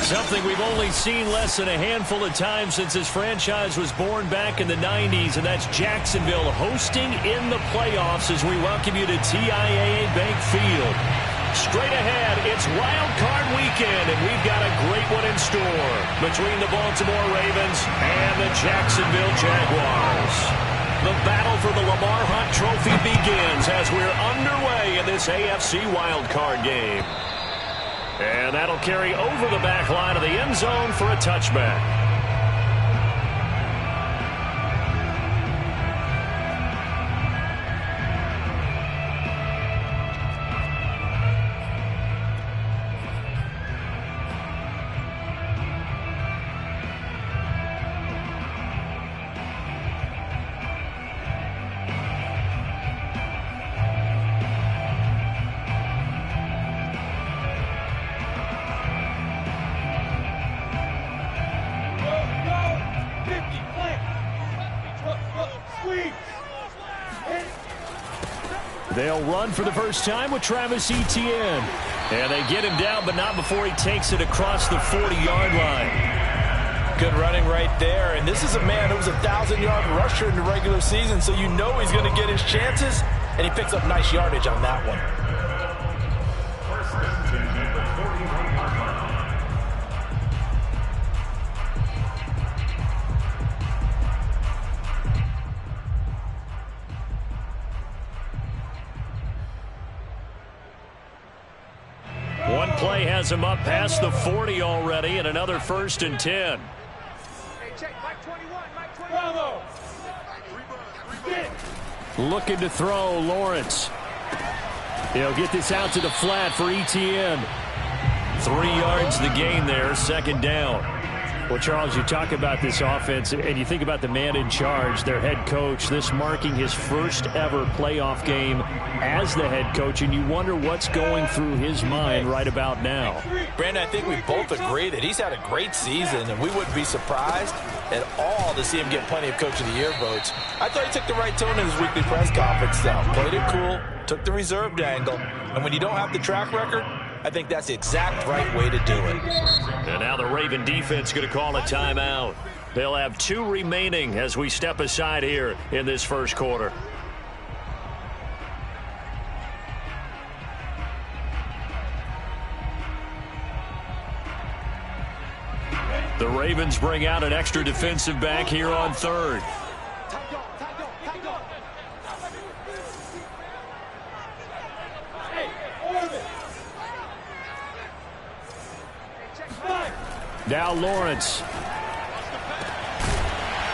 Something we've only seen less than a handful of times since this franchise was born back in the 90s, and that's Jacksonville hosting in the playoffs as we welcome you to TIAA Bank Field. Straight ahead, it's Wild Card Weekend, and we've got a great one in store between the Baltimore Ravens and the Jacksonville Jaguars. The battle for the Lamar Hunt Trophy begins as we're underway in this AFC Wild Card game. And that'll carry over the back line of the end zone for a touchback. They'll run for the first time with Travis Etienne. And they get him down, but not before he takes it across the 40-yard line. Good running right there. And this is a man who was a 1,000-yard rusher in the regular season, so you know he's going to get his chances. And he picks up nice yardage on that one. One play has him up past the 40 already, and another 1st and 10. Hey, check, Mike 21, Mike 21. Looking to throw, Lawrence. He'll get this out to the flat for Etienne. 3 yards the gain there, 2nd down. Well, Charles, you talk about this offense, and you think about the man in charge, their head coach, this marking his first ever playoff game as the head coach, and you wonder what's going through his mind right about now. Brandon, I think we both agree that he's had a great season, and we wouldn't be surprised at all to see him get plenty of Coach of the Year votes. I thought he took the right tone in his weekly press conference, though. Played it cool, took the reserved angle, and when you don't have the track record, I think that's the exact right way to do it. And now the Raven defense going to call a timeout. They'll have 2 remaining as we step aside here in this first quarter. The Ravens bring out an extra defensive back here on 3rd. Now Lawrence.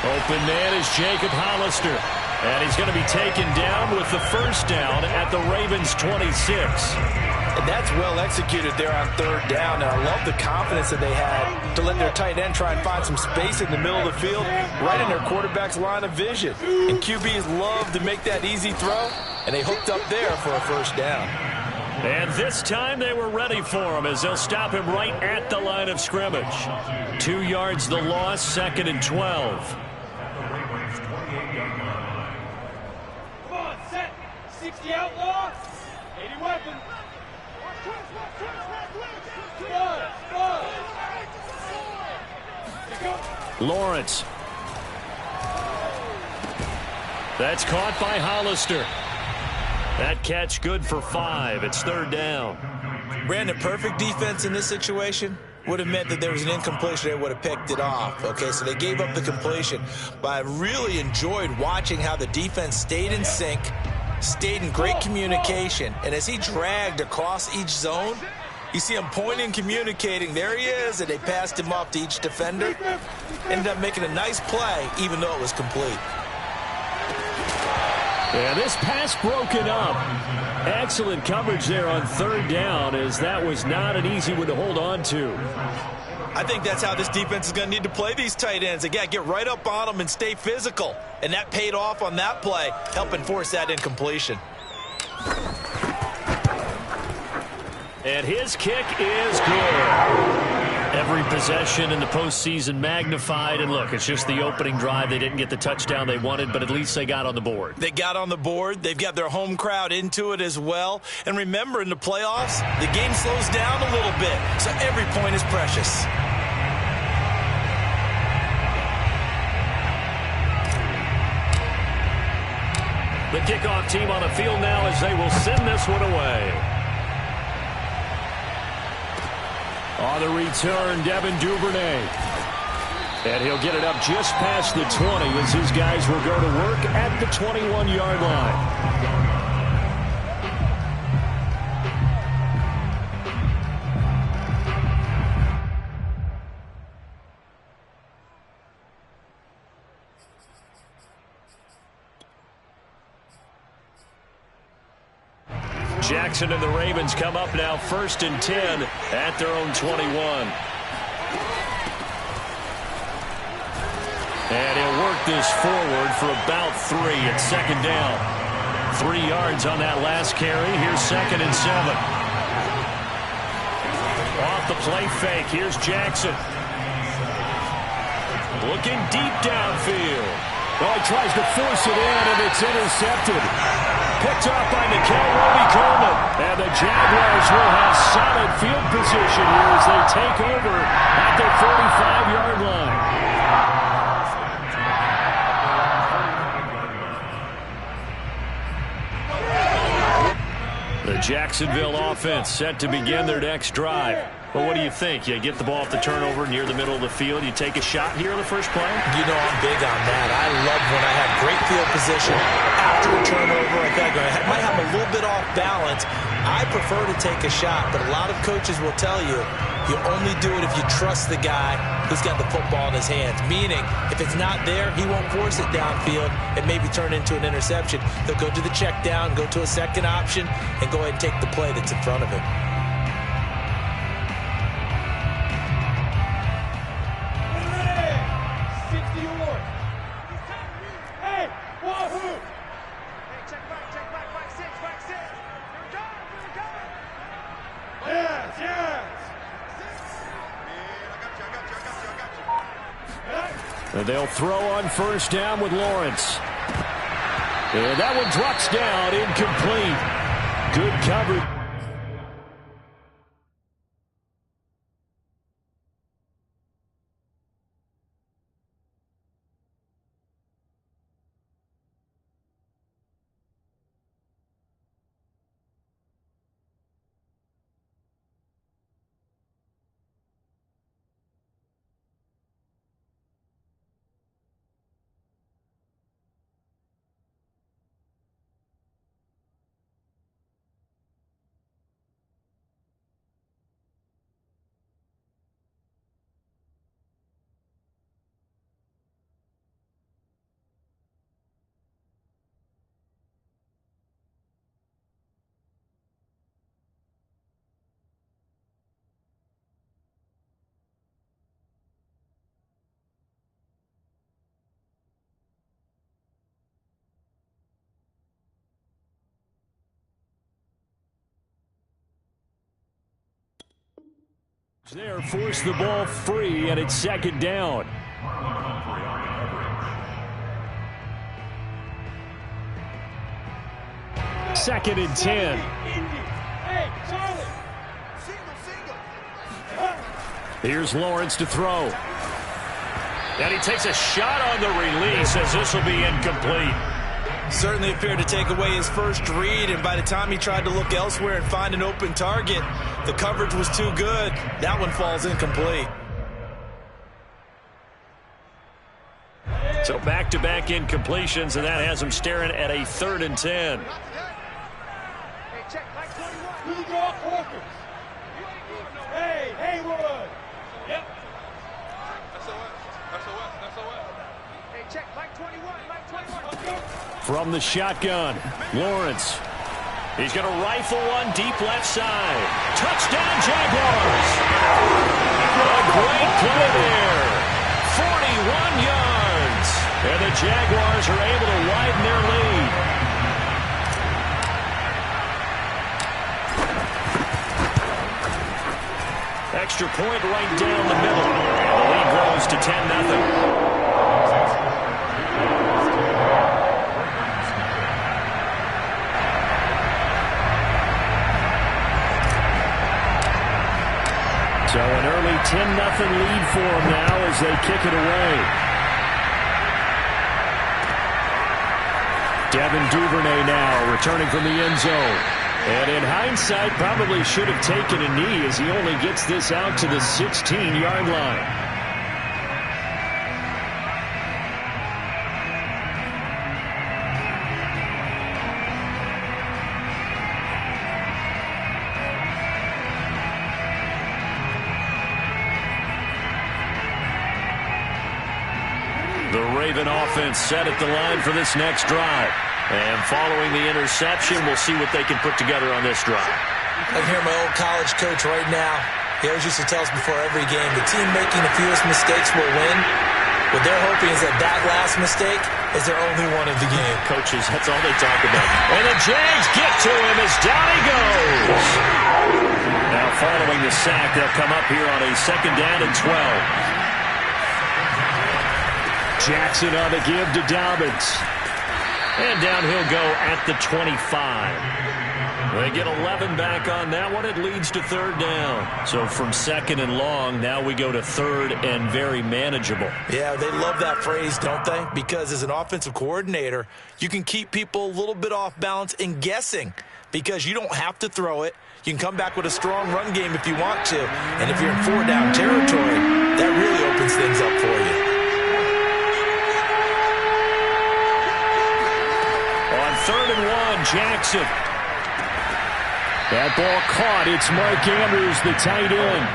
Open man is Jacob Hollister. And he's going to be taken down with the 1st down at the Ravens' 26. And that's well executed there on 3rd down. And I love the confidence that they had to let their tight end try and find some space in the middle of the field, right in their quarterback's line of vision. And QBs love to make that easy throw, and they hooked up there for a 1st down. And this time they were ready for him as they'll stop him right at the line of scrimmage. 2 yards the loss, 2nd and 12. Come on, set. 60 outlaw. 80 weapon. Lawrence. That's caught by Hollister. That catch good for 5. It's 3rd down. Brandon, perfect defense in this situation would have meant that there was an incompletion. They would have picked it off. Okay, so they gave up the completion. But I really enjoyed watching how the defense stayed in sync, stayed in great communication. And as he dragged across each zone, you see him pointing, communicating. There he is, and they passed him off to each defender. Ended up making a nice play, even though it was complete. Yeah, this pass broken up. Excellent coverage there on 3rd down, as that was not an easy one to hold on to. I think that's how this defense is going to need to play these tight ends. They got to get right up on them and stay physical. And that paid off on that play, helping force that incompletion. And his kick is good. every possession in the postseason magnified. And look, it's just the opening drive. They didn't get the touchdown they wanted, but at least they got on the board. They got on the board. They've got their home crowd into it as well. And remember, in the playoffs, the game slows down a little bit, so every point is precious. The kickoff team on the field now as they will send this one away. On the return, Devin Duvernay. And he'll get it up just past the 20 as his guys will go to work at the 21-yard line. Jackson and the Ravens come up now 1st and 10 at their own 21. And he'll work this forward for about 3 at 2nd down. 3 yards on that last carry. Here's 2nd and 7. Off the play fake. Here's Jackson. Looking deep downfield. Oh, he tries to force it in, and it's intercepted. Picked off by Roby Coleman. And the Jaguars will have solid field position here as they take over at their 45-yard line. The Jacksonville offense set to begin their next drive. Well, what do you think? You get the ball off the turnover near the middle of the field. You take a shot here on the first play? You know, I'm big on that. I love when I have great field position after a turnover. I might have a little bit off balance. I prefer to take a shot, but a lot of coaches will tell you, you only do it if you trust the guy who's got the football in his hands. Meaning, if it's not there, he won't force it downfield and maybe turn into an interception. He'll go to the check down, go to a second option, and go ahead and take the play that's in front of him. And they'll throw on 1st down with Lawrence. And that one drops down, incomplete. Good coverage. There, force the ball free, and it's 2nd down. Second and 10. Here's Lawrence to throw. And he takes a shot on the release as this will be incomplete. Certainly appeared to take away his first read, and by the time he tried to look elsewhere and find an open target, the coverage was too good. That one falls incomplete. So back-to-back incompletions, and that has him staring at a 3rd and 10. Hey, check, Mike 21. Who draw corkers? Hey, Haywood. Yep. SOS. Hey, check, Mike 21. From the shotgun, Lawrence. He's going to rifle one deep left side. Touchdown, Jaguars! A great play there. 41 yards. And the Jaguars are able to widen their lead. Extra point right down the middle. And the lead grows to 10-0. So an early 10-0 lead for them now as they kick it away. Devin Duvernay now returning from the end zone. And in hindsight, probably should have taken a knee as he only gets this out to the 16-yard line. The Raven offense set at the line for this next drive. And following the interception, we'll see what they can put together on this drive. I can hear my old college coach right now. He always used to tell us before every game, the team making the fewest mistakes will win. What they're hoping is that that last mistake is their only one of the game. Coaches, that's all they talk about. And the Jags get to him as down he goes. Now following the sack, they'll come up here on a 2nd down and 12. Jackson on the give to Dobbins. And down he'll go at the 25. They get 11 back on that one. It leads to 3rd down. So from 2nd and long, now we go to 3rd and very manageable. Yeah, they love that phrase, don't they? Because as an offensive coordinator, you can keep people a little bit off balance and guessing because you don't have to throw it. You can come back with a strong run game if you want to. And if you're in 4-down territory, that really opens things up for you. On 3rd and 1, Jackson. That ball caught. It's Mike Andrews, the tight end.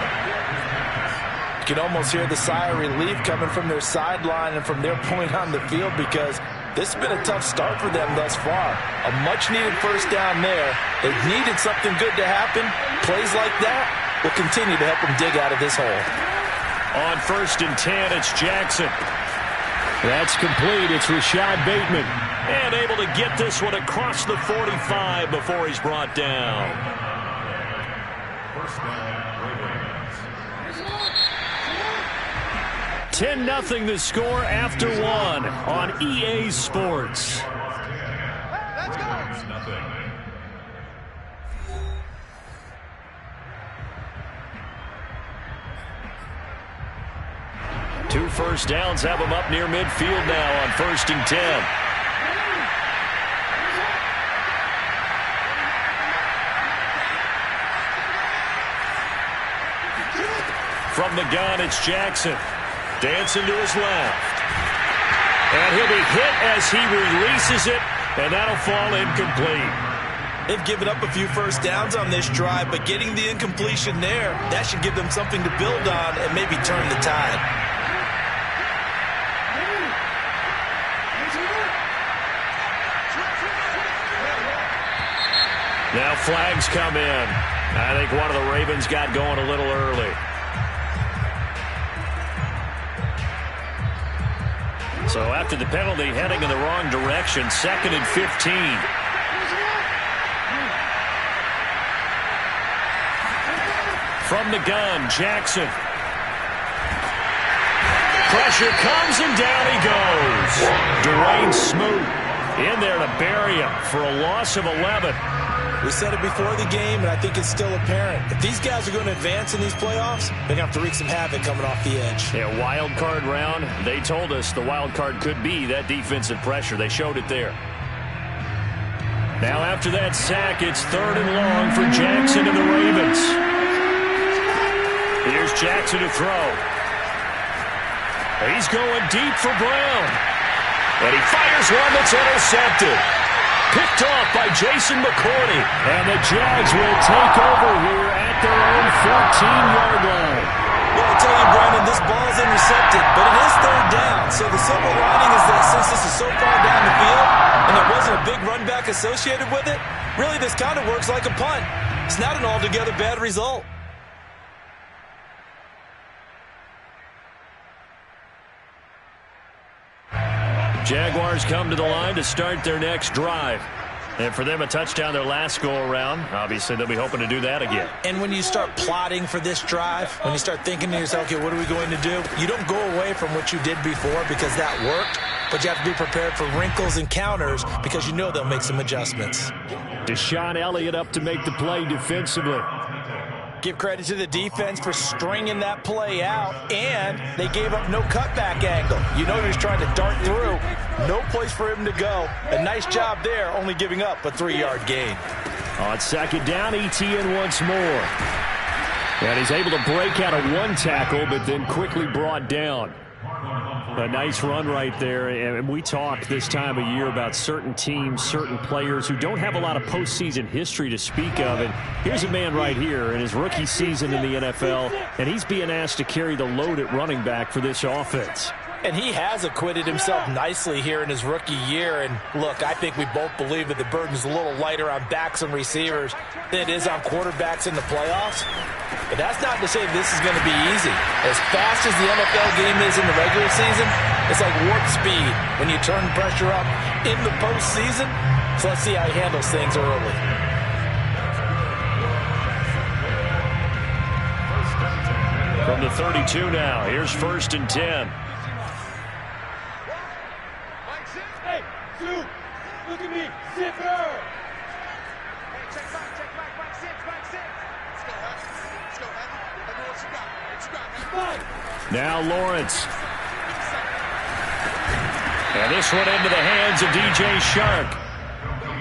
You can almost hear the sigh of relief coming from their sideline and from their point on the field because this has been a tough start for them thus far. A much-needed 1st down there. They've needed something good to happen. Plays like that will continue to help them dig out of this hole. On 1st and 10, it's Jackson. That's complete. It's Rashad Bateman. And able to get this one across the 45 before he's brought down. 10-0 the score after 1 on EA Sports. Let's go. 2 first downs have them up near midfield now on 1st and 10. From the gun, it's Jackson. Dancing to his left. And he'll be hit as he releases it, and that'll fall incomplete. They've given up a few 1st downs on this drive, but getting the incompletion there, that should give them something to build on and maybe turn the tide. Now flags come in. I think one of the Ravens got going a little early. So after the penalty, heading in the wrong direction, 2nd and 15. From the gun, Jackson. Pressure comes and down he goes. Dwayne Smoot in there to bury him for a loss of 11. We said it before the game, and I think it's still apparent. If these guys are going to advance in these playoffs, they're going to have to wreak some havoc coming off the edge. Yeah, wild card round. They told us the wild card could be that defensive pressure. They showed it there. Now after that sack, it's 3rd and long for Jackson and the Ravens. Here's Jackson to throw. He's going deep for Brown. And he fires one that's intercepted. Picked off by Jason McCourty. And the Jags will take over here at their own 14-yard line. Well, I tell you, Brandon, this ball is intercepted, but it is 3rd down. So the silver lining is that since this is so far down the field and there wasn't a big run back associated with it, really this kind of works like a punt. It's not an altogether bad result. Jaguars come to the line to start their next drive. And for them, a touchdown their last go-around. Obviously, they'll be hoping to do that again. And when you start plotting for this drive, when you start thinking to yourself, okay, what are we going to do? You don't go away from what you did before because that worked, but you have to be prepared for wrinkles and counters because you know they'll make some adjustments. Deshaun Elliott up to make the play defensively. Give credit to the defense for stringing that play out, and they gave up no cutback angle. You know he was trying to dart through. No place for him to go. A nice job there, only giving up a 3-yard gain. On second down, Etienne once more. And he's able to break out of one tackle, but then quickly brought down. A nice run right there, and we talk this time of year about certain teams, certain players who don't have a lot of postseason history to speak of. And here's a man right here in his rookie season in the NFL, and he's being asked to carry the load at running back for this offense. And he has acquitted himself nicely here in his rookie year. And look, I think we both believe that the burden's a little lighter on backs and receivers than it is on quarterbacks in the playoffs. But that's not to say this is going to be easy. As fast as the NFL game is in the regular season, it's like warp speed when you turn pressure up in the postseason. So let's see how he handles things early. From the 32 now, here's 1st and 10. Look at me, zipper! Hey, check back, 6, back 6. Let's go, Heavy. Everyone, what you got? Now Lawrence. And this one into the hands of DJ Shark.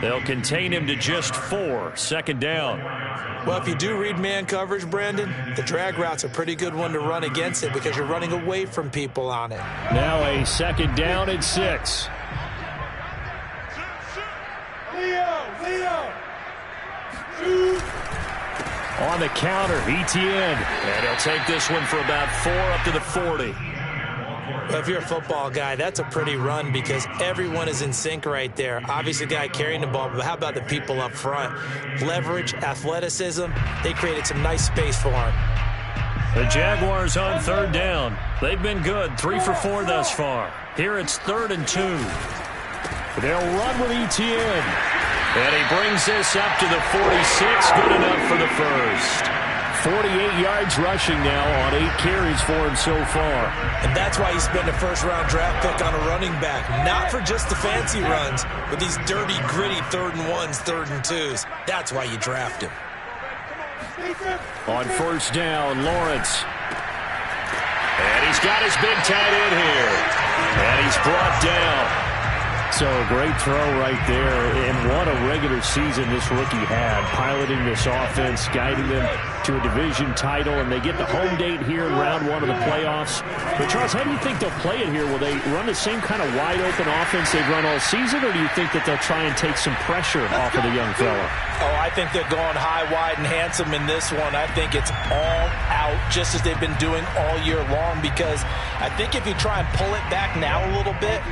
They'll contain him to just 4. 2nd down. Well, if you do read man coverage, Brandon, the drag route's a pretty good one to run against it because you're running away from people on it. Now a 2nd down and 6. Leo! On the counter, Etienne. And he'll take this one for about 4 up to the 40. Well, if you're a football guy, that's a pretty run because everyone is in sync right there. Obviously, the guy carrying the ball, but how about the people up front? Leverage, athleticism, they created some nice space for him. The Jaguars on 3rd down. They've been good, 3 for 4 thus far. Here it's 3rd and 2. They'll run with Etienne. And he brings this up to the 46. Good enough for the first. 48 yards rushing now on 8 carries for him so far. And that's why you spend a first-round draft pick on a running back. Not for just the fancy runs, but these dirty, gritty 3rd and 1s, 3rd and 2s. That's why you draft him. On 1st down, Lawrence. And he's got his big tight end here. And he's brought down. So a great throw right there, and what a regular season this rookie had, piloting this offense, guiding them to a division title, and they get the home date here in round 1 of the playoffs. But, Charles, how do you think they'll play it here? Will they run the same kind of wide-open offense they've run all season, or do you think that they'll try and take some pressure off of the young fella? Oh, I think they're going high, wide, and handsome in this one. I think it's all out, just as they've been doing all year long, because I think if you try and pull it back now a little bit,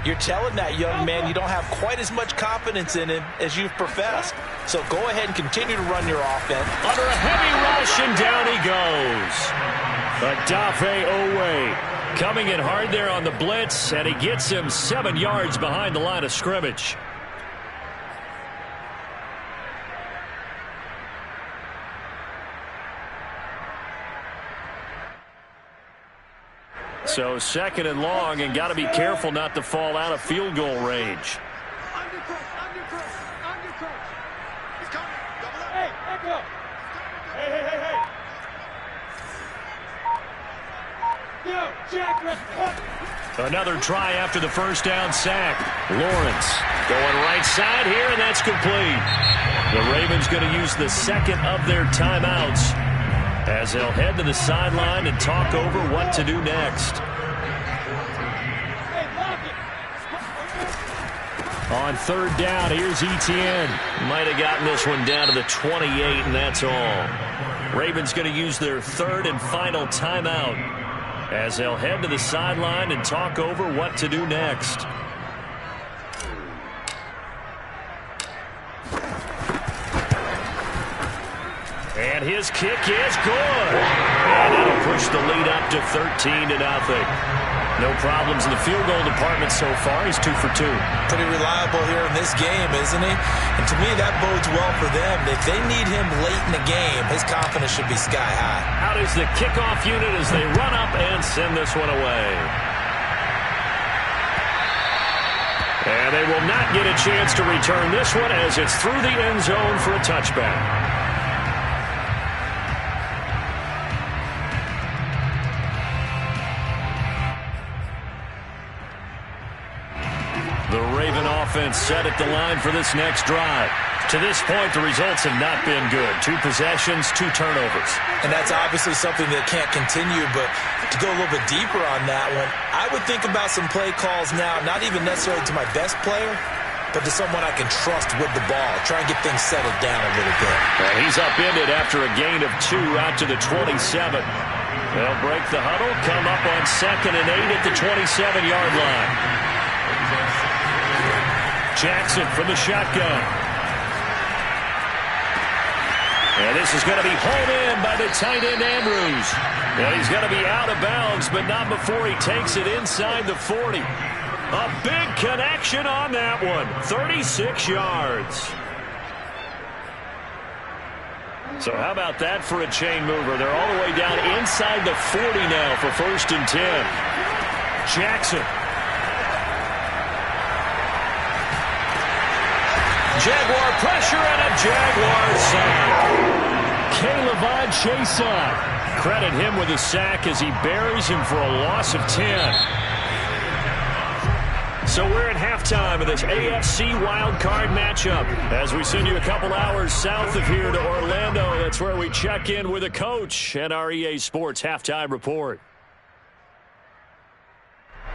you're telling that young man you don't have quite as much confidence in him as you've professed. So go ahead and continue to run your offense. Under a heavy rush, and down he goes. Adafe Owe coming in hard there on the blitz, and he gets him 7 yards behind the line of scrimmage. So 2nd and long, and got to be careful not to fall out of field goal range. He's coming. Double up. Hey, back up. Hey. Yo, Jack, Another try after the 1st down sack. Lawrence going right side here, and that's complete. The Ravens going to use the 2nd of their timeouts as they'll head to the sideline and talk over what to do next. On 3rd down, here's Etienne. Might have gotten this one down to the 28, and that's all. Ravens going to use their 3rd and final timeout as they'll head to the sideline and talk over what to do next. And his kick is good. And that'll push the lead up to 13-0. No problems in the field goal department so far. He's 2 for 2. Pretty reliable here in this game, isn't he? And to me, that bodes well for them. If they need him late in the game, his confidence should be sky high. Out is the kickoff unit as they run up and send this one away. And they will not get a chance to return this one as it's through the end zone for a touchback. The Raven offense set at the line for this next drive. To this point, the results have not been good. 2 possessions, 2 turnovers. And that's obviously something that can't continue, but to go a little bit deeper on that one, I would think about some play calls now, not even necessarily to my best player, but to someone I can trust with the ball. Try and get things settled down a little bit. And he's upended after a gain of 2 out to the 27. They'll break the huddle, come up on 2nd and 8 at the 27-yard line. Jackson from the shotgun. And this is going to be hauled in by the tight end Andrews. And he's going to be out of bounds, but not before he takes it inside the 40. A big connection on that one. 36 yards. So how about that for a chain mover? They're all the way down inside the 40 now for 1st and 10. Jackson. Jaguar pressure and a Jaguar sack. Caleb Chason. Credit him with a sack as he buries him for a loss of 10. So we're at halftime of this AFC wildcard matchup. As we send you a couple hours south of here to Orlando, that's where we check in with a coach at our EA Sports halftime report.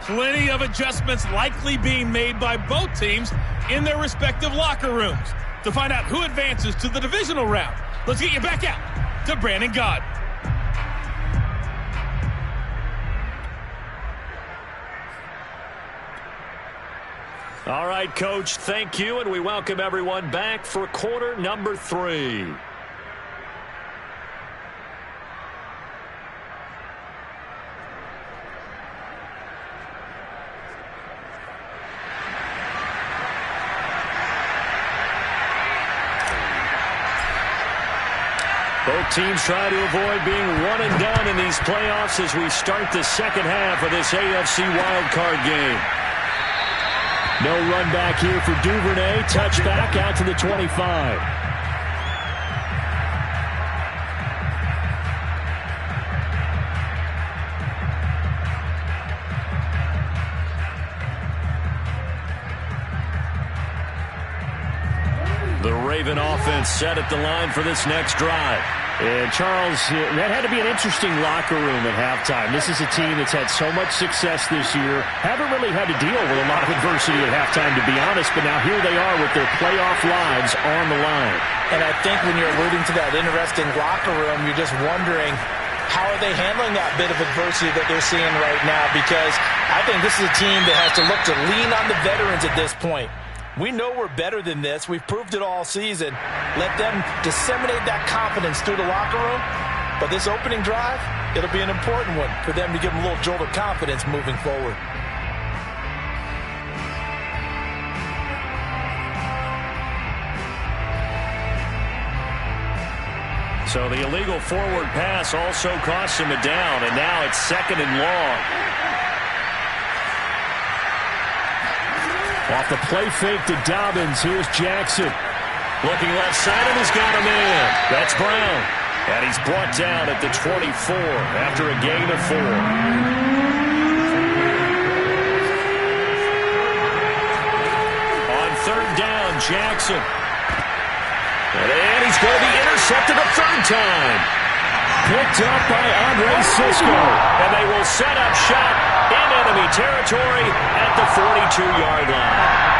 Plenty of adjustments likely being made by both teams in their respective locker rooms. To find out who advances to the divisional round, let's get you back out to Brandon Gaudin. All right, Coach, thank you, and we welcome everyone back for quarter number 3. Both teams try to avoid being one and done in these playoffs as we start the second half of this AFC wildcard game. No run back here for Duvernay. Touchback out to the 25. The Raven offense set at the line for this next drive. And, Charles, that had to be an interesting locker room at halftime. This is a team that's had so much success this year. Haven't really had to deal with a lot of adversity at halftime, to be honest. But now here they are with their playoff lives on the line. And I think when you're alluding to that interesting locker room, you're just wondering, how are they handling that bit of adversity that they're seeing right now? Because I think this is a team that has to look to lean on the veterans at this point. We know we're better than this. We've proved it all season. Let them disseminate that confidence through the locker room. But this opening drive, it'll be an important one for them to give them a little jolt of confidence moving forward. So the illegal forward pass also costs him a down, and now it's 2nd and long. Off the play fake to Dobbins, here's Jackson. Looking left side, and he's got him in. That's Brown. And he's brought down at the 24 after a gain of 4. On 3rd down, Jackson. And he's going to be intercepted a 3rd time. Picked up by Andre Sisco. And they will set up shop in enemy territory at the 42-yard line.